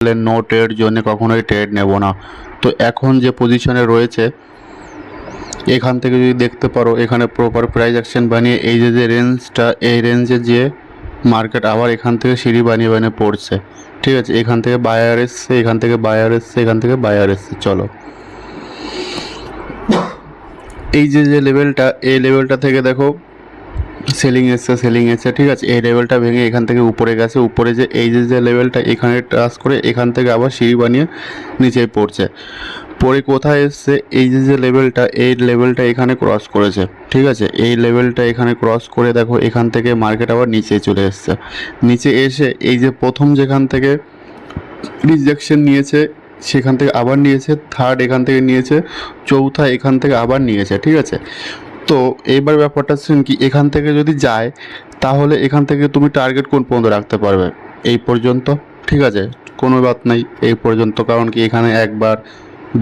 No trade জোনে কখনোই trade নেব না। তো এখন যে পজিশনে রয়েছে এখান থেকে যদি দেখতে পারো এখানে প্রপার প্রাইস অ্যাকশন বানিয়ে এই যে রেঞ্জটা, এই রেঞ্জে যে মার্কেট আবার এখান থেকে সিঁড়ি বানিয়ে বানিয়ে পড়ছে। ঠিক আছে, এখান থেকে বায়ার এসছে, এখান থেকে বায়ার এসছে, এখান থেকে বায়ার এসছে। চলো এই যে লেভেলটা, এই লেভেলটা থেকে দেখো সেলিং এসছে। ঠিক আছে, এই লেভেলটা ভেঙে এখান থেকে উপরে গেছে, উপরে যে এই যে লেভেলটা এখানে টাচ করে এখান থেকে আবার সিঁড়ি বানিয়ে নিচে পড়ছে। পরে কোথায় এসছে, এই যে লেভেলটা, এই লেভেলটা এখানে ক্রস করেছে। ঠিক আছে, এই লেভেলটা এখানে ক্রস করে দেখো এখান থেকে মার্কেট আবার নিচে চলে এসছে। নিচে এসে এই যে প্রথম যেখান থেকে রিজেকশন নিয়েছে সেখান থেকে আবার নিয়েছে, থার্ড এখান থেকে নিয়েছে, চৌথা এখান থেকে আবার নিয়েছে। ঠিক আছে, তো এইবার ব্যাপারটা হচ্ছে কি, এখান থেকে যদি যায় তাহলে এখান থেকে তুমি টার্গেট কোন পর্যন্ত রাখতে পারবে? এই পর্যন্ত। ঠিক আছে, কোনো বাত নাই, এই পর্যন্ত। কারণ কি এখানে একবার,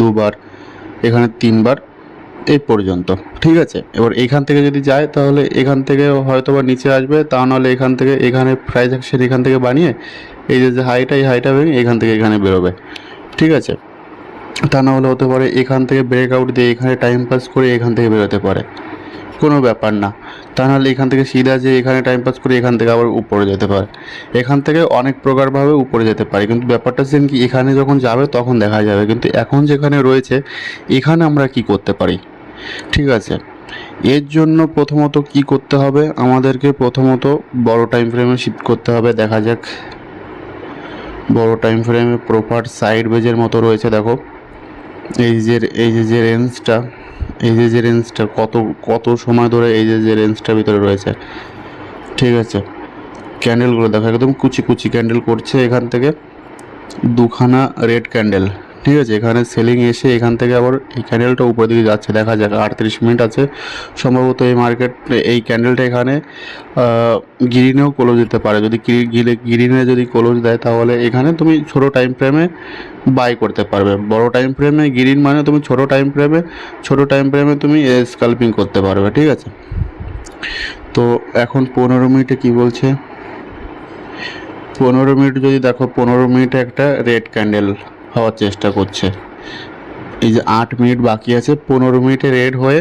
দুবার, এখানে তিনবার, এই পর্যন্ত। ঠিক আছে, এবার এখান থেকে যদি যায় তাহলে এখান থেকে হয়তো বা নিচে আসবে, তা নাহলে এখান থেকে এখানে প্রাইস অ্যাকশন এখান থেকে বানিয়ে এই যে হাইটা, এই হাইটা ভেঙে এখান থেকে এখানে বেরোবে। ঠিক আছে, তা না হলে হতে পারে এখান থেকে ব্রেকআউট দিয়ে এখানে টাইম পাস করে এখান থেকে বেরোতে পারে, কোনো ব্যাপার না। তা নাহলে এখান থেকে সিধা যে এখানে টাইম পাস করে এখান থেকে আবার উপরে যেতে পারে। এখান থেকে অনেক প্রকারভাবে উপরে যেতে পারে, কিন্তু ব্যাপারটা হচ্ছে কি এখানে যখন যাবে তখন দেখা যাবে। কিন্তু এখন যেখানে রয়েছে এখানে আমরা কি করতে পারি? ঠিক আছে, এর জন্য প্রথমত কি করতে হবে, আমাদেরকে প্রথমত বড় টাইম ফ্রেমে শিফট করতে হবে। দেখা যাক, বড় টাইম ফ্রেমে প্রপার সাইড বেজের মতো রয়েছে। দেখো এই যে রেঞ্জটা, এই যে রেঞ্জটা কত কত সময় ধরে এই যে রেঞ্জটার ভিতরে রয়েছে। ঠিক আছে, ক্যান্ডেলগুলো দেখো একদম কুচি কুচি ক্যান্ডেল করছে। এখান থেকে দুখানা রেড ক্যান্ডেল। ঠিক আছে, এখানে সেলিং এসে এখান থেকে আবার এই ক্যান্ডেলটা উপরের দিকে যাচ্ছে। দেখা যাক, 38 মিনিট আছে সম্ভবত এই মার্কেট। এই ক্যান্ডেলটা এখানে গ্রিনেও ক্লোজ দিতে পারে। যদি গ্রিনে যদি ক্লোজ দেয় তাহলে এখানে তুমি ছোটো টাইম ফ্রেমে বাই করতে পারবে। বড় টাইম ফ্রেমে গ্রিন মানে তুমি ছোটো টাইম ফ্রেমে তুমি স্কাল্পিং করতে পারবে। ঠিক আছে, তো এখন 15 মিনিটে কি বলছে, 15 মিনিট যদি দেখো, 15 মিনিটে একটা রেড ক্যান্ডেল হওয়ার চেষ্টা করছে। এই যে 8 মিনিট বাকি আছে, 15 মিনিটে রেড হয়ে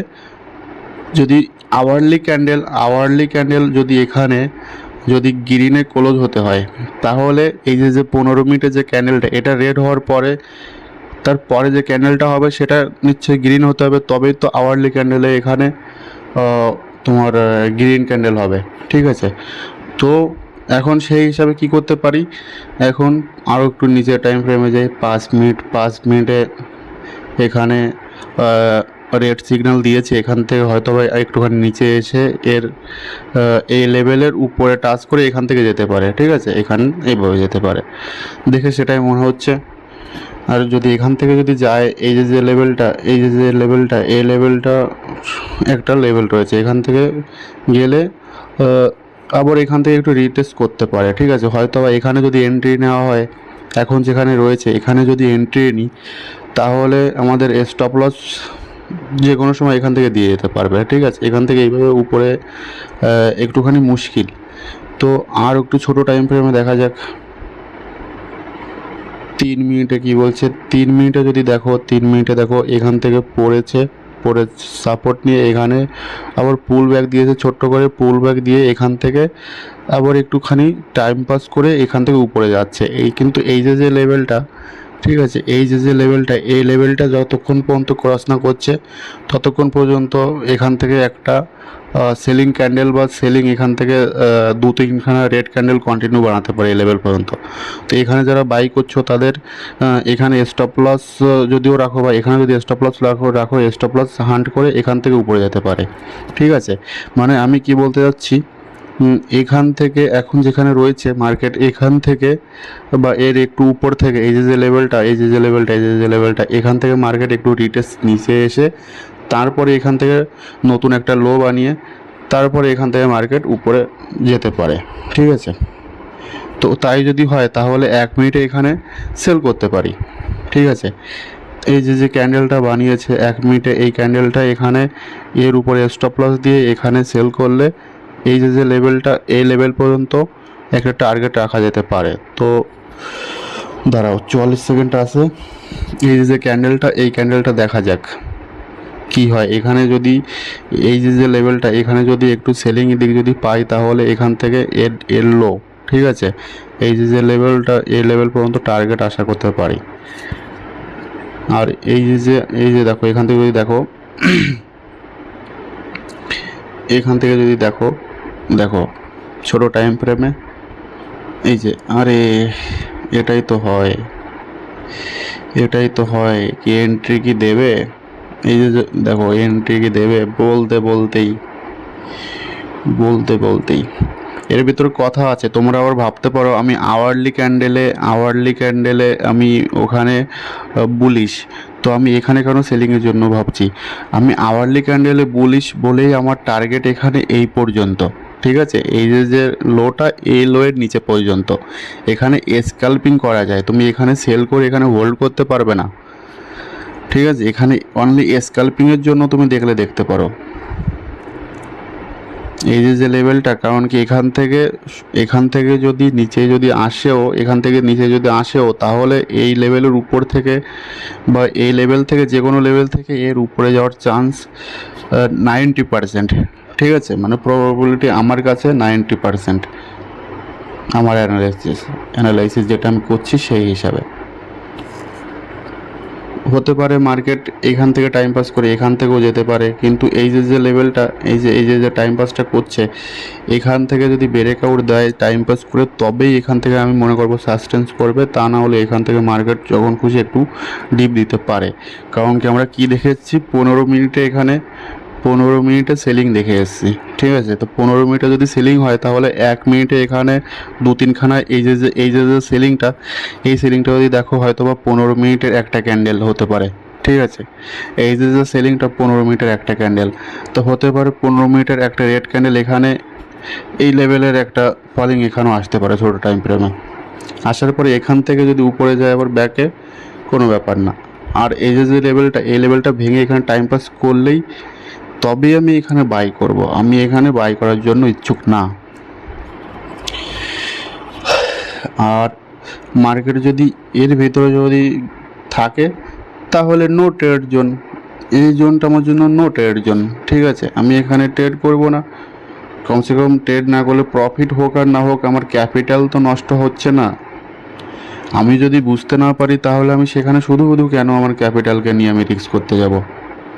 যদি আওয়ারলি ক্যান্ডেল যদি এখানে যদি গ্রিনে ক্লোজ হতে হয় তাহলে এই যে 15 মিনিটের যে ক্যান্ডেলটা এটা রেড হওয়ার পরে তারপরে যে ক্যান্ডেলটা হবে সেটা নিশ্চয়ই গ্রিন হতে হবে, তবেই তো আওয়ারলি ক্যান্ডেলে এখানে তোমার গ্রিন ক্যান্ডেল হবে। ঠিক আছে, তো এখন সেই হিসাবে কি করতে পারি, এখন আরও একটু নিচে টাইম ফ্রেমে যাই। 5 মিনিটে এখানে রেড সিগন্যাল দিয়েছে, এখান থেকে হয়তো বা একটুখানি নিচে এসে এর এই লেভেলের উপরে টাচ করে এখান থেকে যেতে পারে। ঠিক আছে, এখানে এইভাবে যেতে পারে, দেখে সেটাই মনে হচ্ছে। আর যদি এখান থেকে যদি যায় এই যে লেভেলটা, এই লেভেলটা একটা লেভেল রয়েছে, এখান থেকে গেলে আবার এখান থেকে একটু রিটেস্ট করতে পারে। ঠিক আছে, হয়তো বা এখানে যদি এন্ট্রি নেওয়া হয়, এখন যেখানে রয়েছে এখানে যদি এন্ট্রি নিই তাহলে আমাদের স্টপ লস যে কোনো সময় এখান থেকে দিয়ে যেতে পারবে। ঠিক আছে, এখান থেকে এইভাবে উপরে একটুখানি মুশকিল। তো আর একটু ছোটো টাইম ফ্রেমে দেখা যাক 3 মিনিটে কি বলছে। 3 মিনিটে যদি দেখো, 3 মিনিটে দেখো এখান থেকে পড়ে সাপোর্ট নিয়ে এখানে আবার পুল ব্যাক দিয়েছে, ছোট্ট করে পুল ব্যাক দিয়ে এখান থেকে আবার একটুখানি টাইম পাস করে এখান থেকে উপরে যাচ্ছে। এই কিন্তু এই যে লেভেলটা, ঠিক আছে, এই যে লেভেলটা, এই লেভেলটা যতক্ষণ পর্যন্ত ক্রস না করছে ততক্ষণ পর্যন্ত এখান থেকে একটা সেলিং ক্যান্ডেল বা সেলিং এখান থেকে 2-3খানা রেড ক্যান্ডেল কন্টিনিউ বানাতে পারে এই লেভেল পর্যন্ত। তো এখানে যারা বাই করছো তাদের এখানে স্টপ লস যদিও রাখো বা এখানে যদি স্টপ লস রাখো স্টপ লস হান্ট করে এখান থেকে উপরে যেতে পারে। ঠিক আছে, মানে আমি কি বলতে যাচ্ছি, এখান থেকে এখন যেখানে রয়েছে মার্কেট, এখান থেকে বা এর একটু উপর থেকে এই যে লেভেলটা এখান থেকে মার্কেট একটু রিটেস্ট নিচে এসে তারপরে এখান থেকে নতুন একটা লো বানিয়ে তারপরে এখান থেকে মার্কেট উপরে যেতে পারে। ঠিক আছে, তো তাই যদি হয় তাহলে 1 মিনিটে এখানে সেল করতে পারি। ঠিক আছে, এই যে ক্যান্ডেলটা বানিয়েছে 1 মিনিটে, এই ক্যান্ডেলটা এখানে এর উপরে স্টপ লস দিয়ে এখানে সেল করলে এই যে লেভেলটা, এই লেভেল পর্যন্ত একটা টার্গেট রাখা যেতে পারে। তো দাঁড়াও 44 সেকেন্ড আছে। এই যে ক্যান্ডেলটা, এই ক্যান্ডেলটা দেখা যাক কি হয়। এখানে যদি এই যে লেভেলটা, এখানে যদি একটু সেলিং দিক যদি পাই তাহলে এখান থেকে এর লো, ঠিক আছে, এই যে লেভেলটা, এই লেভেল পর্যন্ত টার্গেট আশা করতে পারি। আর এই যে দেখো, এখান থেকে যদি দেখো এখান থেকে যদি দেখো দেখো ছোট টাইম ফ্রেমে এই যে, আরে এটাই তো হয়, এটাই তো হয় কি এন্ট্রি কি দেবে? এই যে দেখো এন্ট্রি কি দেবে বলতেই এর ভিতরে কথা আছে। তোমরা আবার ভাবতে পারো আমি আওয়ারলি ক্যান্ডেলে আমি ওখানে বুলিশ, তো আমি এখানে কেন সেলিংয়ের জন্য ভাবছি? আমি আওয়ারলি ক্যান্ডেলে বুলিশ বলেই আমার টার্গেট এখানে এই পর্যন্ত, ঠিক আছে, এই যে লোটা, এই লোয়ের নিচে পর্যন্ত। এখানে স্ক্যাল্পিং করা যায়, তুমি এখানে সেল করে এখানে হোল্ড করতে পারবে না, ঠিক আছে, এখানে অনলি স্ক্যাল্পিংয়ের জন্য তুমি দেখতে পারো এই যে লেভেলটা। কারণ কি এখান থেকে যদি নিচে যদি আসেও, এখান থেকে নিচে যদি আসেও, তাহলে এই লেভেলের উপর থেকে বা এই লেভেল থেকে যে কোনো লেভেল থেকে এর উপরে যাওয়ার চান্স 90%, ঠিক আছে, মানে প্রবাবিলিটি আমার কাছে 90%, আমার অ্যানালাইসিস যেটা আমি করছি সেই হিসাবে। হতে পারে মার্কেট এখান থেকে টাইম পাস করে এখান থেকেও যেতে পারে, কিন্তু এই যে লেভেলটা, এই যে টাইম পাসটা করছে, এখান থেকে যদি ব্রেকআউট দেয় টাইম পাস করে, তবেই এখান থেকে আমি মনে করবো সাসটেন্স করবে, তা না হলে এখান থেকে মার্কেট যখন খুশি একটু ডিপ দিতে পারে। কারণ কি আমরা কি দেখেছি, 15 মিনিটে এখানে 15 মিনিটে সেলিং দেখে এসেছি, ঠিক আছে, তো 15 মিনিটে যদি সেলিং হয় তাহলে 1 মিনিটে এখানে 2-3খানা এই যে সেলিংটা, এই সেলিংটা যদি দেখো হয়তো বা 15 মিনিটের একটা ক্যান্ডেল হতে পারে, ঠিক আছে, এই যে সেলিংটা 15 মিনিটের একটা ক্যান্ডেল, তো হতে পারে 15 মিনিটের একটা রেড ক্যান্ডেল এখানে এই লেভেলের একটা ফলিং এখানেও আসতে পারে ছোটো টাইম ফ্রেমে। আসার পরে এখান থেকে যদি উপরে যায় আবার ব্যাকে, কোনো ব্যাপার না। আর এই যে লেভেলটা, এই লেভেলটা ভেঙে এখানে টাইম পাস করলেই তবেই আমি এখানে বাই করব, আমি এখানে বাই করার জন্য ইচ্ছুক না। আর মার্কেট যদি এর ভিতরে যদি থাকে তাহলে নো ট্রেড জোন, এই জোনটা আমার জন্য নো ট্রেড জোন, ঠিক আছে, আমি এখানে ট্রেড করব না। কমসে কম ট্রেড না করলে প্রফিট হোক আর না হোক আমার ক্যাপিটাল তো নষ্ট হচ্ছে না। আমি যদি বুঝতে না পারি তাহলে আমি সেখানে শুধু শুধু কেন আমার ক্যাপিটালকে নিয়ে আমি রিস্ক করতে যাব,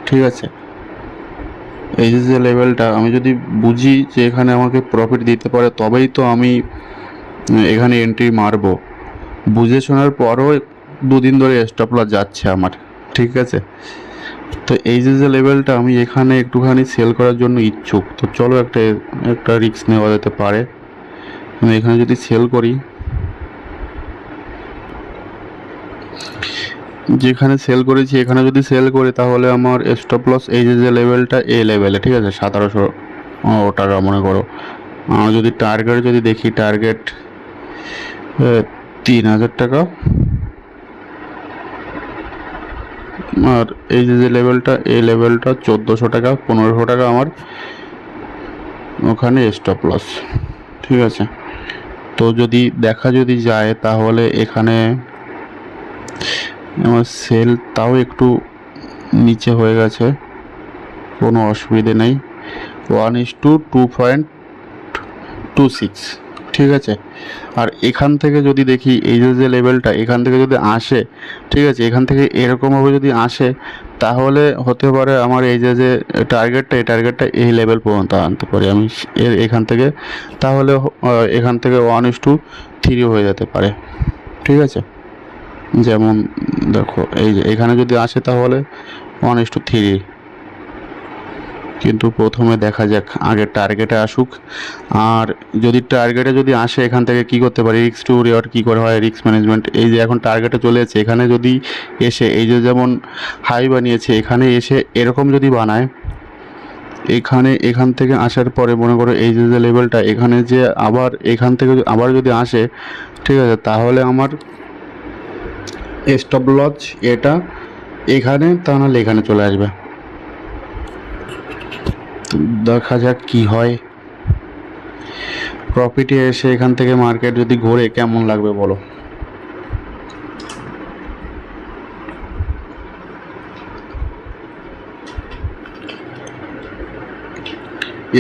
ঠিক আছে। এই যে লেভেলটা আমি যদি বুঝি যে এখানে আমাকে প্রফিট দিতে পারে তবেই তো আমি এখানে এন্ট্রি মারবো। বুঝে শোনার পরও 2 দিন ধরে স্টপ লস যাচ্ছে আমার, ঠিক আছে। তো এই যে লেভেলটা আমি এখানে একটুখানি সেল করার জন্য ইচ্ছুক, তো চলো একটা রিস্ক নেওয়া যেতে পারে। আমি এখানে যদি সেল করি, যেখানে সেল করেছি এখানে যদি সেল করি তাহলে আমার স্টপ লস এই যে লেভেলটা, এই লেভেলে, ঠিক আছে, 1700 টাকা মনে করো। যদি টার্গেট যদি দেখি, টার্গেট 3000 টাকা। আর এই যে লেভেলটা, এই লেভেলটা 1400 টাকা, 1500 টাকা আমার ওখানে স্টপ লস, ঠিক আছে। তো যদি দেখা যদি যায় তাহলে এখানে আমার সেল তাও একটু নিচে হয়ে গেছে, কোনো অসুবিধে নেই, 1:2.26, ঠিক আছে। আর এখান থেকে যদি দেখি এই যে লেভেলটা, এখান থেকে যদি আসে, ঠিক আছে, এখান থেকে এরকমভাবে যদি আসে তাহলে হতে পারে আমার এই যে টার্গেটটা, এই টার্গেটটা এই লেভেল পর্যন্ত আনতে পারি আমি এখান থেকে, তাহলে এখান থেকে 1:3 হয়ে যেতে পারে, ঠিক আছে। যেমন দেখো এই যে এখানে যদি আসে তাহলে 1:3, কিন্তু প্রথমে দেখা যাক আগে টার্গেটে আসুক। আর যদি টার্গেটে যদি আসে এখান থেকে কি করতে পারি, রিস্ক টু রিওয়ার্ড কী করে হয়, রিস্ক ম্যানেজমেন্ট। এই যে এখন টার্গেটে চলে যাচ্ছে, এখানে যদি এসে এই যে যেমন হাই বানিয়েছে, এখানে এসে এরকম যদি বানায়, এখান থেকে আসার পরে মনে করো এই যে লেভেলটা, এখানে যে আবার এখান থেকে আবার যদি আসে, ঠিক আছে, তাহলে আমার স্টপ লস এটা এখানে, তা নাহলে এখানে চলে আসবে। দেখা যাক কি হয়। প্রফিটে এসে এখান থেকে মার্কেট যদি ঘোরে কেমন লাগবে বলো।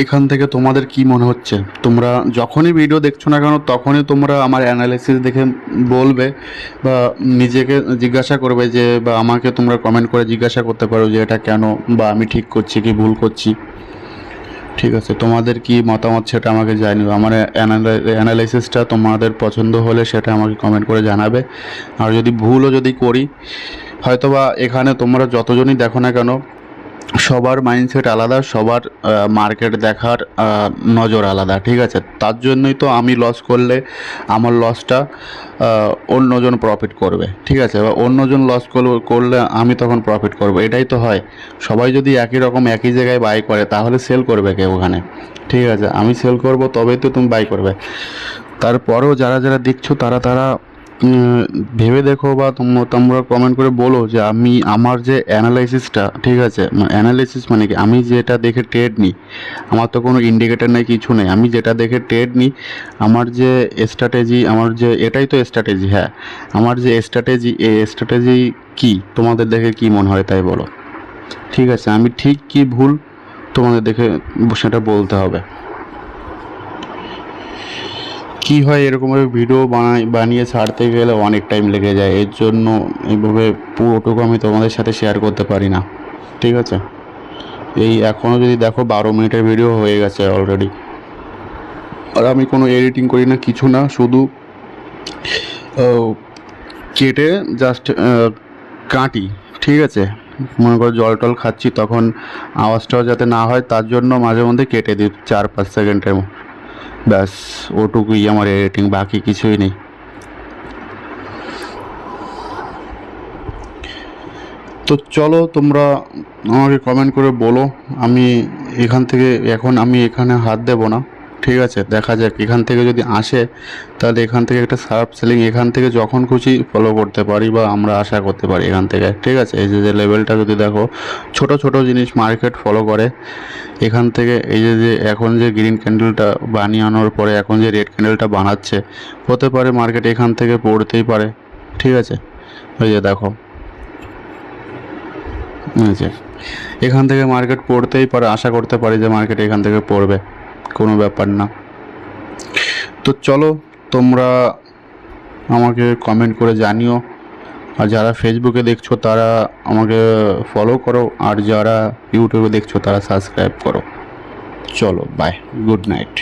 এখান থেকে তোমাদের কি মনে হচ্ছে? তোমরা যখনই ভিডিও দেখছো না কেন তখনই তোমরা আমার অ্যানালাইসিস দেখে বলবে বা নিজেকে জিজ্ঞাসা করবে যে, বা আমাকে তোমরা কমেন্ট করে জিজ্ঞাসা করতে পারো যে এটা কেন, বা আমি ঠিক করছি কি ভুল করছি। ঠিক আছে, তোমাদের কি মতামত সেটা আমাকে জানিও। আমার অ্যানালাইসিসটা তোমাদের পছন্দ হলে সেটা আমাকে কমেন্ট করে জানাবে। আর যদি ভুলও যদি করি, হয়তোবা এখানে তোমরা যতজনই দেখো না কেন সবার মাইন্ডসেট আলাদা, সবার মার্কেট দেখার নজর আলাদা। ঠিক আছে, তার জন্যই তো আমি লস করলে আমার লসটা অন্যজন প্রফিট করবে। ঠিক আছে, বা অন্যজন লস করলে আমি তখন প্রফিট করব, এটাই তো হয়। সবাই যদি একই রকম একই জায়গায় বাই করে তাহলে সেল করবে কে ওখানে? ঠিক আছে, আমি সেল করব তবেই তো তুমি বাই করবে। তারপরেও যারা যারা দেখছো তারা তারা ভেবে দেখো, বা তোমরা কমেন্ট করে বলো যে আমি আমার যে অ্যানালাইসিসটা, ঠিক আছে, অ্যানালাইসিস মানে কি, আমি যেটা দেখে ট্রেড নিই, আমার তো কোনো ইন্ডিকেটর নেই, কিছু নেই, আমি যেটা দেখে ট্রেড নিই, আমার যে স্ট্র্যাটেজি, আমার যে এটাই তো স্ট্র্যাটেজি। হ্যাঁ, আমার যে স্ট্র্যাটেজি, এই স্ট্র্যাটেজি কি তোমাদের দেখে কি মনে হয় তাই বলো। ঠিক আছে, আমি ঠিক কি ভুল তোমাদের দেখে সেটা বলতে হবে। কি হয়, এরকমভাবে ভিডিও বানিয়ে ছাড়তে গেলে অনেক টাইম লেগে যায়, এর জন্য এইভাবে পুরোটুকু আমি তোমাদের সাথে শেয়ার করতে পারি না। ঠিক আছে, এই এখনও যদি দেখো 12 মিনিটের ভিডিও হয়ে গেছে অলরেডি। আর আমি কোনো এডিটিং করি না, কিছু না, শুধু কেটে জাস্ট কাটি। ঠিক আছে, মনে করো জল টল খাচ্ছি তখন আওয়াজটাও যাতে না হয় তার জন্য মাঝে মধ্যে কেটে দিই 4-5 সেকেন্ডের। ব্যাস, ওটুকুই আমার এডিটিং, বাকি কিছুই নেই। তো চলো, তোমরা আমাকে কমেন্ট করে বলো। আমি এখান থেকে এখন আমি এখানে হাত দেবো না। ঠিক আছে, দেখা যাক এখান থেকে যদি আসে তাহলে এখান থেকে একটা শার্প সেলিং এখান থেকে যখন খুশি ফলো করতে পারি, বা আমরা আশা করতে পারি এখান থেকে। ঠিক আছে, এই যে লেভেলটা যদি দেখো, ছোট ছোট জিনিস মার্কেট ফলো করে। এখান থেকে এই যে এখন যে গ্রিন ক্যান্ডেলটা বানিয়ে পরে এখন যে রেড ক্যান্ডেলটা বানাচ্ছে, হতে পারে মার্কেট এখান থেকে পড়তেই পারে। ঠিক আছে, ওই যে দেখো, আচ্ছা, এখান থেকে মার্কেট পড়তেই পারে, আশা করতে পারি যে মার্কেট এখান থেকে পড়বে, কোনো ব্যাপার না। তো চলো, তোমরা আমাকে কমেন্ট করে জানিও। আর যারা ফেসবুকে দেখছো তারা আমাকে ফলো করো, আর যারা ইউটিউবে দেখছো তারা সাবস্ক্রাইব করো। চলো, বাই, গুড নাইট।